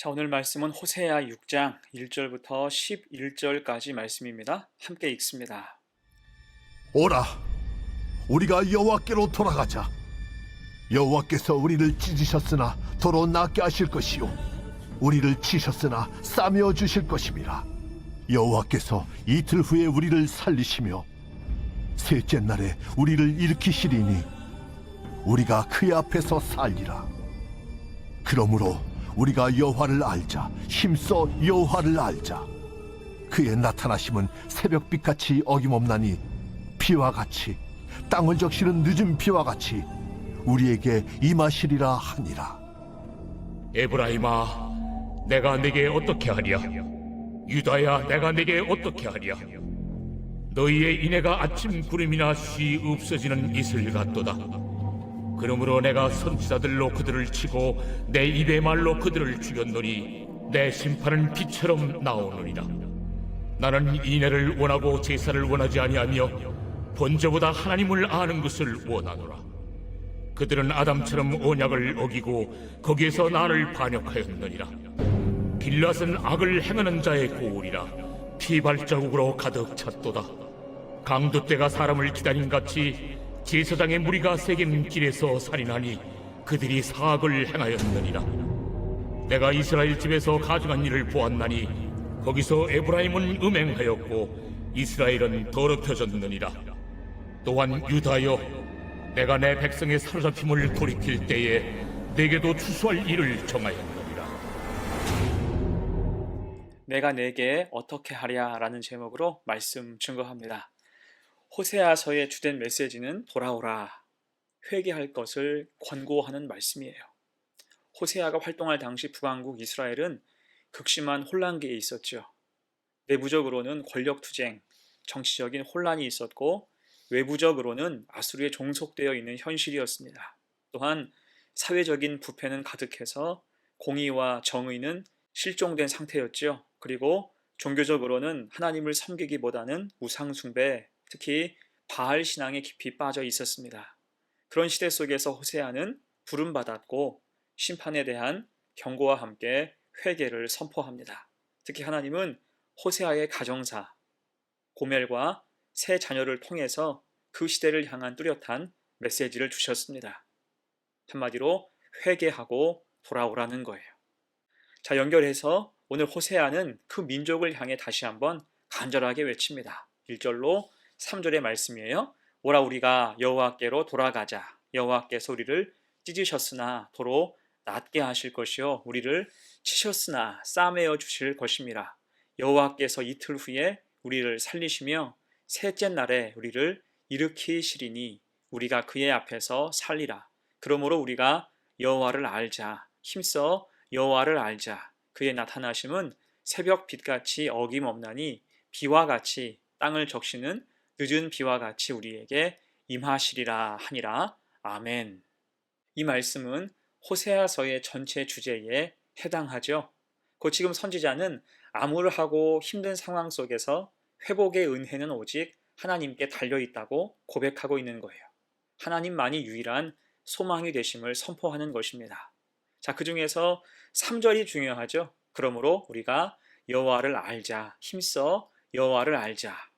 자, 오늘 말씀은 호세아 6장 1절부터 11절까지 말씀입니다. 함께 읽습니다. 오라, 우리가 여호와께로 돌아가자. 여호와께서 우리를 찢으셨으나 도로 낫게 하실 것이요, 우리를 치셨으나 싸매어 주실 것임이라. 여호와께서 이틀 후에 우리를 살리시며 셋째 날에 우리를 일으키시리니 우리가 그의 앞에서 살리라. 그러므로 우리가 여호와를 알자. 힘써 여호와를 알자. 그의 나타나심은 새벽빛같이 어김없나니 비와 같이, 땅을 적시는 늦은 비와 같이 우리에게 임하시리라 하니라. 에브라임아, 내가 내게 어떻게 하랴? 유다야, 내가 내게 어떻게 하랴? 너희의 인애가 아침 구름이나 쉬 없어지는 이슬 같도다. 그러므로 내가 선지자들로 그들을 치고 내 입의 말로 그들을 죽였노니 내 심판은 빛처럼 나오느니라. 나는 인애를 원하고 제사를 원하지 아니하며 번제보다 하나님을 아는 것을 원하노라. 그들은 아담처럼 언약을 어기고 거기에서 나를 반역하였느니라. 길앗은 악을 행하는 자의 고울이라 피 발자국으로 가득 찼도다. 강도떼가 사람을 기다린 같이 제사장의 무리가 새긴 길에서 살인하니 그들이 사악을 행하였느니라. 내가 이스라엘 집에서 가증한 일을 보았나니 거기서 에브라임은 음행하였고 이스라엘은 더럽혀졌느니라. 또한 유다여, 내가 내 백성의 사로잡힘을 돌이킬 때에 내게도 추수할 일을 정하였느니라. 내가 내게 어떻게 하랴 라는 제목으로 말씀 증거합니다. 호세아서의 주된 메시지는 돌아오라, 회개할 것을 권고하는 말씀이에요. 호세아가 활동할 당시 북왕국 이스라엘은 극심한 혼란기에 있었죠. 내부적으로는 권력투쟁, 정치적인 혼란이 있었고 외부적으로는 아수르에 종속되어 있는 현실이었습니다. 또한 사회적인 부패는 가득해서 공의와 정의는 실종된 상태였죠. 그리고 종교적으로는 하나님을 섬기기보다는 우상숭배, 특히 바알 신앙에 깊이 빠져 있었습니다. 그런 시대 속에서 호세아는 부름받았고 심판에 대한 경고와 함께 회개를 선포합니다. 특히 하나님은 호세아의 가정사, 고멜과 세 자녀를 통해서 그 시대를 향한 뚜렷한 메시지를 주셨습니다. 한마디로 회개하고 돌아오라는 거예요. 자, 연결해서 오늘 호세아는 그 민족을 향해 다시 한번 간절하게 외칩니다. 1절로 3절의 말씀이에요. 오라, 우리가 여호와께로 돌아가자. 여호와께서 우리를 찢으셨으나 도로 낫게 하실 것이요, 우리를 치셨으나 싸매어 주실 것임이라. 여호와께서 이틀 후에 우리를 살리시며 셋째 날에 우리를 일으키시리니 우리가 그의 앞에서 살리라. 그러므로 우리가 여호와를 알자. 힘써 여호와를 알자. 그의 나타나심은 새벽 빛같이 어김없나니 비와 같이 땅을 적시는 늦은 비와 같이 우리에게 임하시리라 하니라. 아멘. 이 말씀은 호세아서의 전체 주제에 해당하죠. 곧 지금 선지자는 암울하고 힘든 상황 속에서 회복의 은혜는 오직 하나님께 달려있다고 고백하고 있는 거예요. 하나님만이 유일한 소망이 되심을 선포하는 것입니다. 자, 그 중에서 3절이 중요하죠. 그러므로 우리가 여호와를 알자. 힘써 여호와를 알자.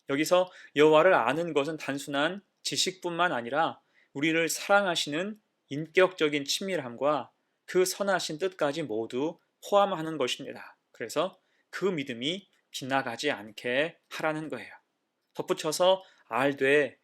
여기서 여호와를 아는 것은 단순한 지식뿐만 아니라 우리를 사랑하시는 인격적인 친밀함과 그 선하신 뜻까지 모두 포함하는 것입니다. 그래서 그 믿음이 빗나가지 않게 하라는 거예요. 덧붙여서 알되,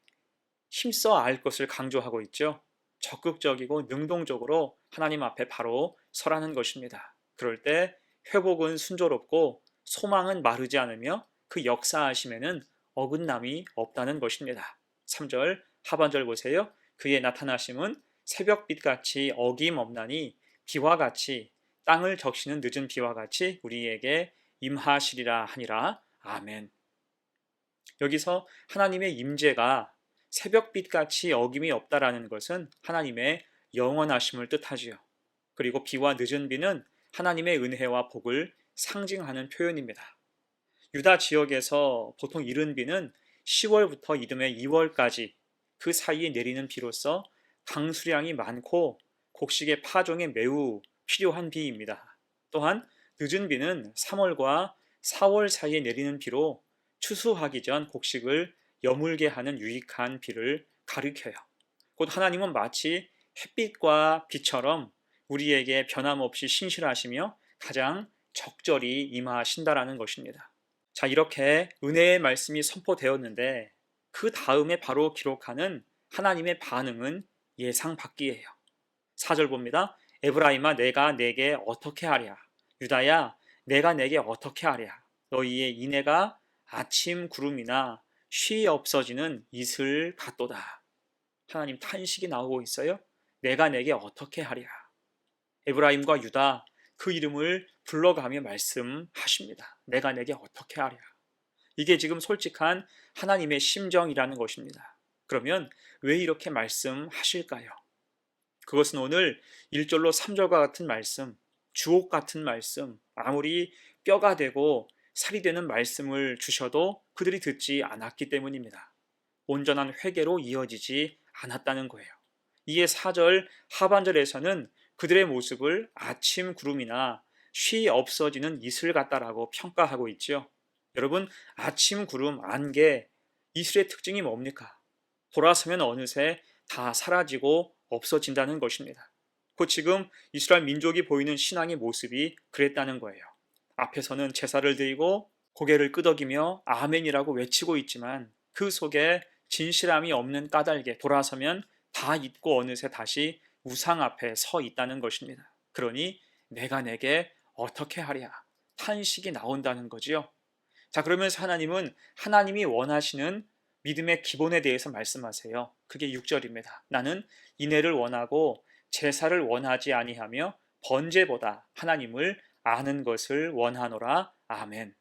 힘써 알 것을 강조하고 있죠. 적극적이고 능동적으로 하나님 앞에 바로 서라는 것입니다. 그럴 때 회복은 순조롭고 소망은 마르지 않으며 그 역사하심에는 어긋남이 없다는 것입니다. 3절 하반절 보세요. 그의 나타나심은 새벽빛같이 어김없나니 비와 같이 땅을 적시는 늦은 비와 같이 우리에게 임하시리라 하니라. 아멘. 여기서 하나님의 임재가 새벽빛같이 어김이 없다라는 것은 하나님의 영원하심을 뜻하지요. 그리고 비와 늦은 비는 하나님의 은혜와 복을 상징하는 표현입니다. 유다 지역에서 보통 이른 비는 10월부터 이듬해 2월까지 그 사이에 내리는 비로서 강수량이 많고 곡식의 파종에 매우 필요한 비입니다. 또한 늦은 비는 3월과 4월 사이에 내리는 비로 추수하기 전 곡식을 여물게 하는 유익한 비를 가리켜요. 곧 하나님은 마치 햇빛과 비처럼 우리에게 변함없이 신실하시며 가장 적절히 임하신다라는 것입니다. 자, 이렇게 은혜의 말씀이 선포되었는데 그 다음에 바로 기록하는 하나님의 반응은 예상 밖이에요. 4절 봅니다. 에브라임아 내가 내게 어떻게 하랴. 유다야 내가 내게 어떻게 하랴. 너희의 인애가 아침 구름이나 쉬 없어지는 이슬 같도다. 하나님 탄식이 나오고 있어요. 내가 내게 어떻게 하랴. 에브라임과 유다 그 이름을 불러가며 말씀하십니다. 내가 내게 어떻게 하랴. 이게 지금 솔직한 하나님의 심정이라는 것입니다. 그러면 왜 이렇게 말씀하실까요? 그것은 오늘 1절로 3절과 같은 말씀, 주옥 같은 말씀, 아무리 뼈가 되고 살이 되는 말씀을 주셔도 그들이 듣지 않았기 때문입니다. 온전한 회개로 이어지지 않았다는 거예요. 이에 4절 하반절에서는 그들의 모습을 아침 구름이나 쉬 없어지는 이슬 같다라고 평가하고 있죠. 여러분, 아침 구름, 안개, 이슬의 특징이 뭡니까? 돌아서면 어느새 다 사라지고 없어진다는 것입니다. 곧 지금 이스라엘 민족이 보이는 신앙의 모습이 그랬다는 거예요. 앞에서는 제사를 드리고 고개를 끄덕이며 아멘이라고 외치고 있지만 그 속에 진실함이 없는 까닭에 돌아서면 다 잊고 어느새 다시 우상 앞에 서 있다는 것입니다. 그러니 내가 내게 어떻게 하랴 탄식이 나온다는 거지요. 자, 그러면서 하나님은 하나님이 원하시는 믿음의 기본에 대해서 말씀하세요. 그게 6절입니다. 나는 인애를 원하고 제사를 원하지 아니하며 번제보다 하나님을 아는 것을 원하노라. 아멘.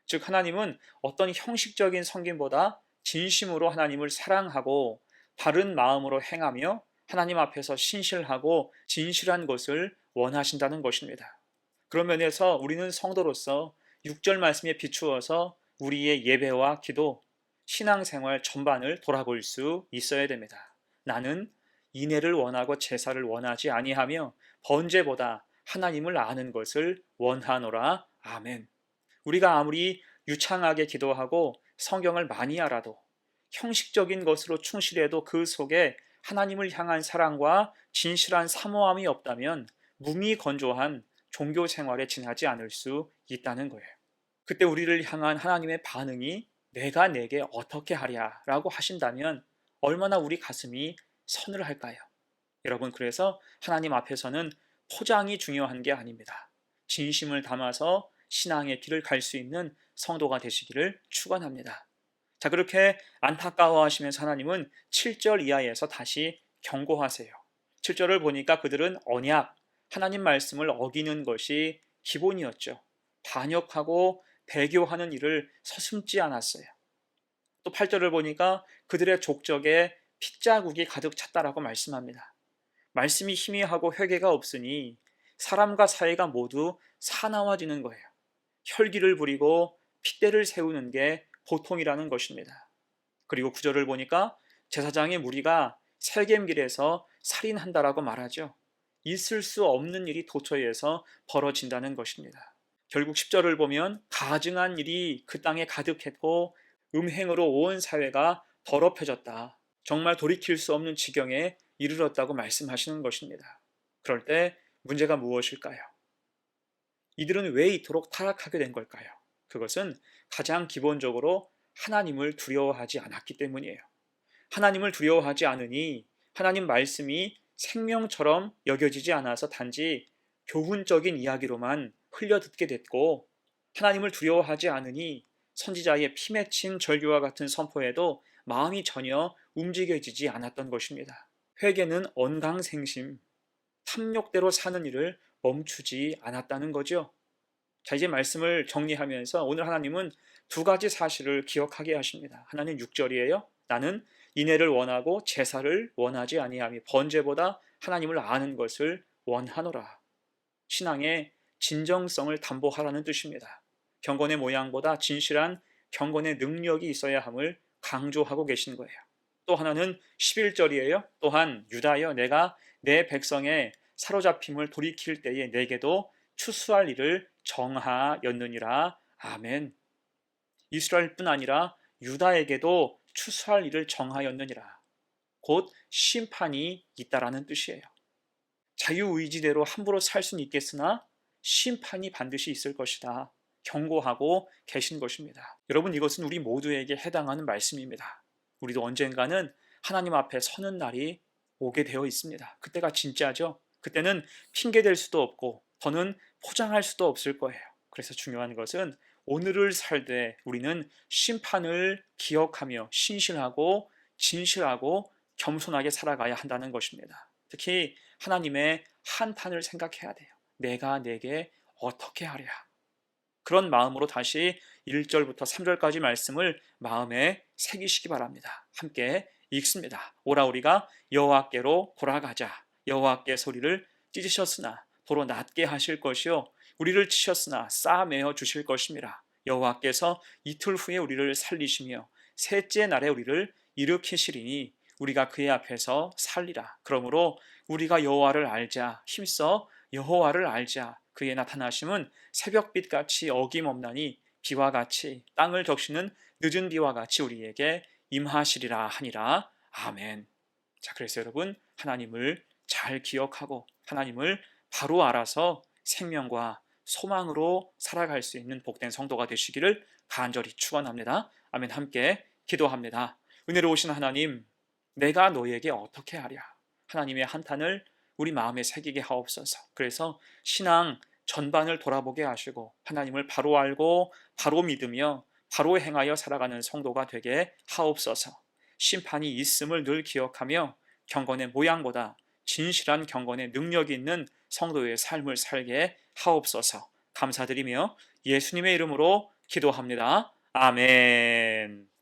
즉 하나님은 어떤 형식적인 섬김보다 진심으로 하나님을 사랑하고 바른 마음으로 행하며 하나님 앞에서 신실하고 진실한 것을 원하신다는 것입니다. 그런 면에서 우리는 성도로서 6절 말씀에 비추어서 우리의 예배와 기도, 신앙생활 전반을 돌아볼 수 있어야 됩니다. 나는 인애를 원하고 제사를 원하지 아니하며 번제보다 하나님을 아는 것을 원하노라. 아멘. 우리가 아무리 유창하게 기도하고 성경을 많이 알아도 형식적인 것으로 충실해도 그 속에 하나님을 향한 사랑과 진실한 사모함이 없다면 무미건조한 종교 생활에 지나지 않을 수 있다는 거예요. 그때 우리를 향한 하나님의 반응이 내가 내게 어떻게 하랴 라고 하신다면 얼마나 우리 가슴이 서늘할까요? 여러분, 그래서 하나님 앞에서는 포장이 중요한 게 아닙니다. 진심을 담아서 신앙의 길을 갈 수 있는 성도가 되시기를 축원합니다. 자, 그렇게 안타까워하시면서 하나님은 7절 이하에서 다시 경고하세요. 7절을 보니까 그들은 언약, 하나님 말씀을 어기는 것이 기본이었죠. 반역하고 배교하는 일을 서슴지 않았어요. 또 8절을 보니까 그들의 족적에 핏자국이 가득 찼다라고 말씀합니다. 말씀이 희미하고 회개가 없으니 사람과 사회가 모두 사나워지는 거예요. 혈기를 부리고 핏대를 세우는 게 보통이라는 것입니다. 그리고 9절을 보니까 제사장의 무리가 세겜길에서 살인한다라고 말하죠. 있을 수 없는 일이 도처에서 벌어진다는 것입니다. 결국 10절을 보면 가증한 일이 그 땅에 가득했고 음행으로 온 사회가 더럽혀졌다. 정말 돌이킬 수 없는 지경에 이르렀다고 말씀하시는 것입니다. 그럴 때 문제가 무엇일까요? 이들은 왜 이토록 타락하게 된 걸까요? 그것은 가장 기본적으로 하나님을 두려워하지 않았기 때문이에요. 하나님을 두려워하지 않으니 하나님 말씀이 생명처럼 여겨지지 않아서 단지 교훈적인 이야기로만 흘려듣게 됐고, 하나님을 두려워하지 않으니 선지자의 피 맺힌 절규와 같은 선포에도 마음이 전혀 움직여지지 않았던 것입니다. 회개는 언강생심, 탐욕대로 사는 일을 멈추지 않았다는 거죠. 자, 이제 말씀을 정리하면서 오늘 하나님은 두 가지 사실을 기억하게 하십니다. 하나는 6절이에요. 나는 인애를 원하고 제사를 원하지 아니하며 번제보다 하나님을 아는 것을 원하노라. 신앙의 진정성을 담보하라는 뜻입니다. 경건의 모양보다 진실한 경건의 능력이 있어야 함을 강조하고 계신 거예요. 또 하나는 11절이에요. 또한 유다여 내가 내 백성의 사로잡힘을 돌이킬 때에 내게도 추수할 일을 정하였느니라. 아멘. 이스라엘뿐 아니라 유다에게도 추수할 일을 정하였느니라. 곧 심판이 있다라는 뜻이에요. 자유의지대로 함부로 살 수는 있겠으나 심판이 반드시 있을 것이다. 경고하고 계신 것입니다. 여러분, 이것은 우리 모두에게 해당하는 말씀입니다. 우리도 언젠가는 하나님 앞에 서는 날이 오게 되어 있습니다. 그때가 진짜죠. 그때는 핑계 댈 수도 없고 더는 포장할 수도 없을 거예요. 그래서 중요한 것은 오늘을 살되 우리는 심판을 기억하며 신실하고 진실하고 겸손하게 살아가야 한다는 것입니다. 특히 하나님의 한탄을 생각해야 돼요. 내가 내게 어떻게 하랴. 그런 마음으로 다시 1절부터 3절까지 말씀을 마음에 새기시기 바랍니다. 함께 읽습니다. 오라 우리가 여호와께로 돌아가자. 여호와께서 우리를 찢으셨으나 도로 낫게 하실 것이요 우리를 치셨으나 싸매어 주실 것입니다. 여호와께서 이틀 후에 우리를 살리시며 셋째 날에 우리를 일으키시리니 우리가 그의 앞에서 살리라. 그러므로 우리가 여호와를 알자. 힘써 여호와를 알자. 그의 나타나심은 새벽빛같이 어김없나니 비와 같이 땅을 적시는 늦은 비와 같이 우리에게 임하시리라 하니라. 아멘. 자, 그래서 여러분, 하나님을 잘 기억하고 하나님을 바로 알아서 생명과 소망으로 살아갈 수 있는 복된 성도가 되시기를 간절히 축원합니다. 아멘. 함께 기도합니다. 은혜로우신 하나님, 내가 너에게 어떻게 하랴. 하나님의 한탄을 우리 마음에 새기게 하옵소서. 그래서 신앙 전반을 돌아보게 하시고 하나님을 바로 알고 바로 믿으며 바로 행하여 살아가는 성도가 되게 하옵소서. 심판이 있음을 늘 기억하며 경건의 모양보다 진실한 경건의 능력이 있는 성도의 삶을 살게 하옵소서. 감사드리며 예수님의 이름으로 기도합니다. 아멘.